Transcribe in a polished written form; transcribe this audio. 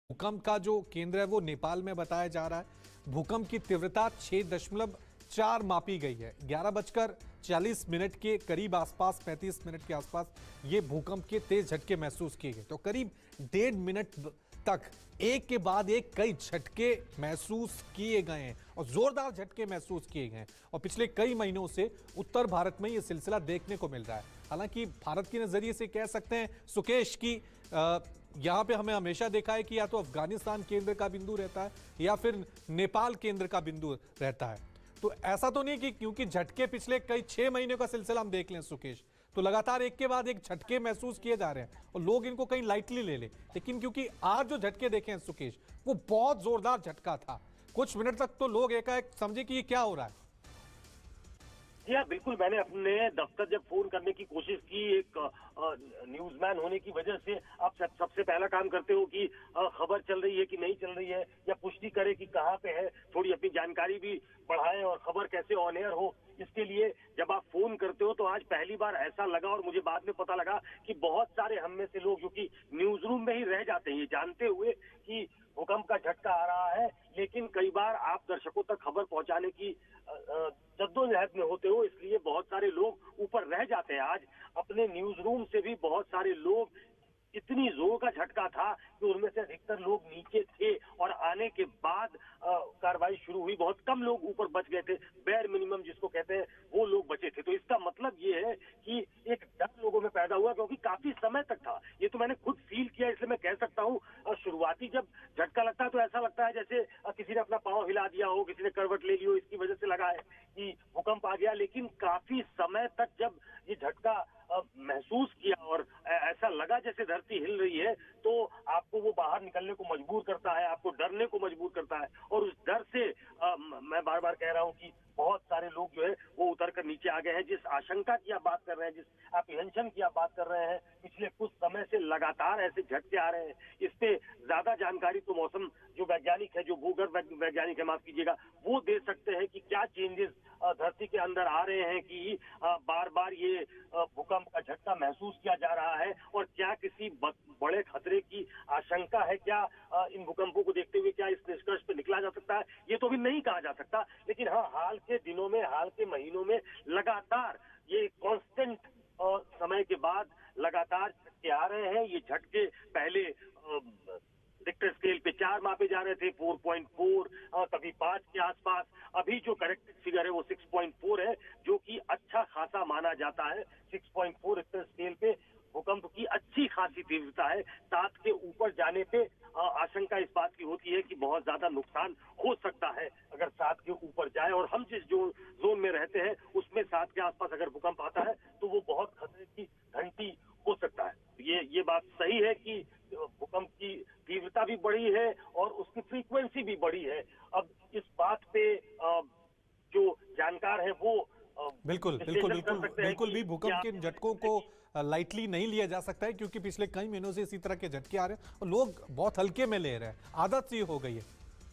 भूकंप का जो केंद्र है वो नेपाल में बताया जा रहा है। भूकंप की तीव्रता 6.4 मापी गई है। 11:40 के करीब आसपास, 35 मिनट के आसपास ये भूकंप के तेज झटके महसूस किए गए। तो करीब 1.5 मिनट तक एक के बाद एक कई झटके महसूस किए गए हैं और जोरदार झटके महसूस किए गए हैं। और पिछले कई महीनों से उत्तर भारत में ये सिलसिला देखने को मिल रहा है। हालांकि भारत के नजरिए से कह सकते हैं सुकेश की यहां पे हमें हमेशा देखा है कि या तो अफगानिस्तान केंद्र का बिंदु रहता है या फिर नेपाल केंद्र का बिंदु रहता है। तो ऐसा तो नहीं कि क्योंकि झटके पिछले कई 6 महीने का सिलसिला हम देख लें सुकेश, तो लगातार एक के बाद एक झटके महसूस किए जा रहे हैं और लोग इनको कहीं लाइटली ले लें। लेकिन क्योंकि आज जो झटके देखे हैं सुकेश, वो बहुत जोरदार झटका था। कुछ मिनट तक तो लोग एकाएक समझे कि ये क्या हो रहा है। जी हाँ, बिल्कुल। मैंने अपने दफ्तर जब फोन करने की कोशिश की, एक न्यूज़मैन होने की वजह से आप सबसे पहला काम करते हो कि खबर चल रही है कि नहीं चल रही है, या पुष्टि करें कि कहाँ पे है, थोड़ी अपनी जानकारी भी बढ़ाएं और खबर कैसे ऑन एयर हो। इसके लिए जब आप फोन करते हो तो आज पहली बार ऐसा लगा, और मुझे बाद में पता लगा कि बहुत सारे हम में से लोग जो कि न्यूज रूम में ही रह जाते हैं ये जानते हुए कि भूकंप का झटका आ रहा है, लेकिन कई बार आप दर्शकों तक खबर पहुंचाने की जद्दोजहद में होते हो, इसलिए बहुत सारे लोग ऊपर रह जाते हैं। आज अपने न्यूज रूम से भी बहुत सारे लोग, इतनी जोर का झटका था कि उनमें से अधिकतर लोग नीचे थे और आने के बाद कार्रवाई शुरू हुई। बहुत कम लोग ऊपर बच गए थे, बेयर मिनिमम जिसको कहते हैं वो लोग बचे थे। तो इसका मतलब ये है कि एक डर लोगों में पैदा हुआ, क्योंकि काफी समय तक था। ये तो मैंने खुद फील किया, इसलिए मैं कह सकता हूँ शुरुआती जब झटका लगता है तो ऐसा लगता है जैसे किसी ने अपना पांव हिला दिया हो, किसी ने करवट ले ली हो, इसकी वजह से लगा है कि भूकंप आ गया। लेकिन काफी समय तक जब ये झटका महसूस किया और ऐसा लगा जैसे धरती हिल रही है, तो आपको वो बाहर निकलने को मजबूर करता है, आपको डरने को मजबूर करता है। और उस डर से मैं बार बार कह रहा हूं कि बहुत सारे लोग जो है वो उतर कर नीचे आ गए हैं। जिस आशंका की आप बात कर रहे हैं, जिस एप्रीहेंशन की आप बात कर रहे हैं, पिछले कुछ समय से लगातार ऐसे झटके आ रहे हैं। इस पे ज्यादा जानकारी तो मौसम जो वैज्ञानिक है, जो भूगर्भ वैज्ञानिक है, माफ कीजिएगा, वो दे सकते हैं कि क्या चेंजेस धरती के अंदर आ रहे हैं कि बार बार ये भूकंप का झटका महसूस किया जा रहा है, और क्या किसी बड़े खतरे की आशंका है। क्या इन भूकंपों को देखते हुए क्या इस निष्कर्ष पे निकला जा सकता है, ये तो अभी नहीं कहा जा सकता। लेकिन हाँ, हाल के दिनों में, हाल के महीनों में लगातार ये कांस्टेंट समय के बाद लगातार झटके आ रहे हैं। ये झटके पहले रिक्टर स्केल पे 4 मापे जा रहे थे, 4.4, कभी 5 के आसपास। अभी जो करेक्टेड फिगर है वो 6.4 है, जो कि अच्छा खासा माना जाता है। 6.4 रिक्टर स्केल पे भूकंप की अच्छी खासी तीव्रता है। 7 के ऊपर जाने पे आशंका इस बात की होती है कि बहुत ज्यादा नुकसान हो सकता है अगर 7 के ऊपर जाए। और हम जिस जो जोन में रहते हैं उसमें 7 के आसपास अगर भूकंप आता है तो वो बहुत खतरे की घंटी हो सकता है। ये बात सही है कि भूकंप की तीव्रता भी बढ़ी है और उसकी फ्रीक्वेंसी भी बढ़ी है। अब इस बात पे जो जानकार है वो बिल्कुल भी भूकंप के झटकों को लाइटली नहीं लिया जा सकता है, क्योंकि पिछले कई महीनों से इसी तरह के झटके आ रहे हैं और लोग बहुत हल्के में ले रहे हैं। आदत सी हो गई है।